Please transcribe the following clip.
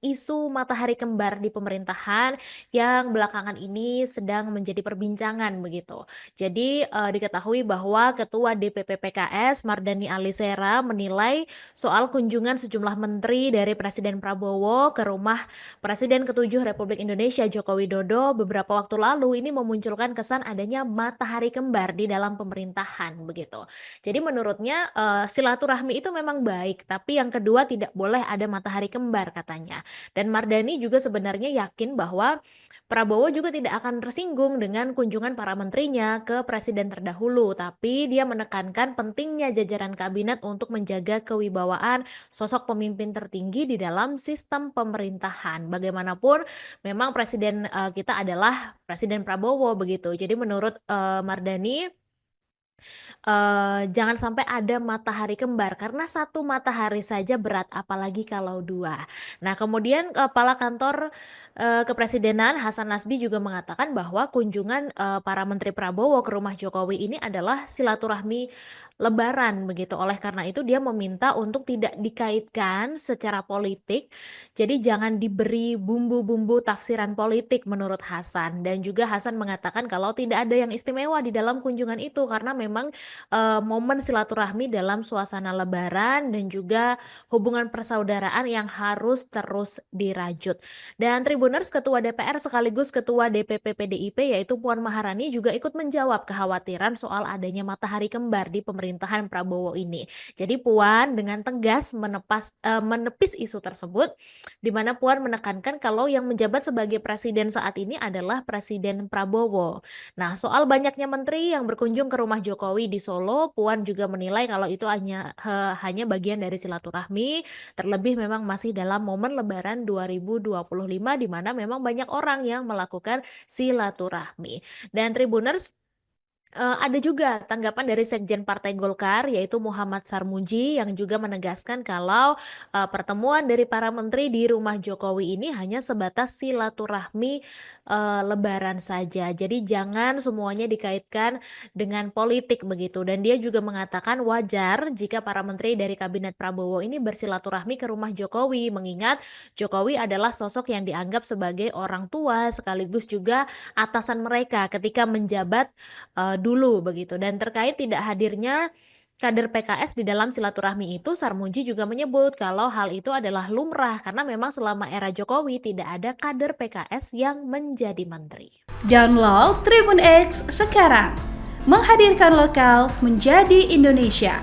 isu matahari kembar di pemerintahan yang belakangan ini sedang menjadi perbincangan begitu. Jadi, diketahui bahwa Ketua DPP PKS Mardhani Alisera menilai soal kunjungan sejumlah menteri dari Presiden Prabowo ke rumah Presiden ke-7 Republik Indonesia Joko Widodo beberapa waktu lalu ini memunculkan kesan adanya matahari kembar di dalam pemerintahan begitu. Jadi menurutnya, silaturahmi itu memang baik, tapi yang kedua tidak boleh ada matahari kembar katanya. Dan Mardhani juga sebenarnya yakin bahwa Prabowo juga tidak akan tersinggung dengan kunjungan para menterinya ke presiden terdahulu, tapi dia menekankan pentingnya jajaran kabinet untuk menjaga kewibawaan sosok pemimpin tertinggi di dalam sistem pemerintahan. Bagaimanapun memang presiden, kita adalah Presiden Prabowo begitu. Jadi menurut, Mardhani, jangan sampai ada matahari kembar, karena satu matahari saja berat, apalagi kalau 2. Nah, kemudian Kepala Kantor, Kepresidenan Hasan Nasbi juga mengatakan bahwa kunjungan, para menteri Prabowo ke rumah Jokowi ini adalah silaturahmi lebaran begitu. Oleh karena itu dia meminta untuk tidak dikaitkan secara politik, jadi jangan diberi bumbu-bumbu tafsiran politik menurut Hasan. Dan juga Hasan mengatakan kalau tidak ada yang istimewa di dalam kunjungan itu, karena memang momen silaturahmi dalam suasana lebaran dan juga hubungan persaudaraan yang harus terus dirajut. Dan Tribuners Ketua DPR sekaligus Ketua DPP PDIP yaitu Puan Maharani juga ikut menjawab kekhawatiran soal adanya matahari kembar di pemerintahan Prabowo ini. Jadi Puan dengan tegas menepis isu tersebut, di mana Puan menekankan kalau yang menjabat sebagai presiden saat ini adalah Presiden Prabowo. Nah, soal banyaknya menteri yang berkunjung ke rumah Jokowi di Solo, Puan juga menilai kalau itu hanya bagian dari silaturahmi, terlebih memang masih dalam momen Lebaran 2025 di mana memang banyak orang yang melakukan silaturahmi. Dan Tribuners, ada juga tanggapan dari Sekjen Partai Golkar yaitu Muhammad Sarmuji yang juga menegaskan kalau, pertemuan dari para menteri di rumah Jokowi ini hanya sebatas silaturahmi, lebaran saja. Jadi jangan semuanya dikaitkan dengan politik begitu dan dia juga mengatakan wajar jika para menteri dari kabinet Prabowo ini bersilaturahmi ke rumah Jokowi mengingat Jokowi adalah sosok yang dianggap sebagai orang tua sekaligus juga atasan mereka ketika menjabat dulu begitu. Dan terkait tidak hadirnya kader PKS di dalam silaturahmi itu, Sarmuji juga menyebut kalau hal itu adalah lumrah karena memang selama era Jokowi tidak ada kader PKS yang menjadi menteri. Download Tribun X sekarang, menghadirkan lokal menjadi Indonesia.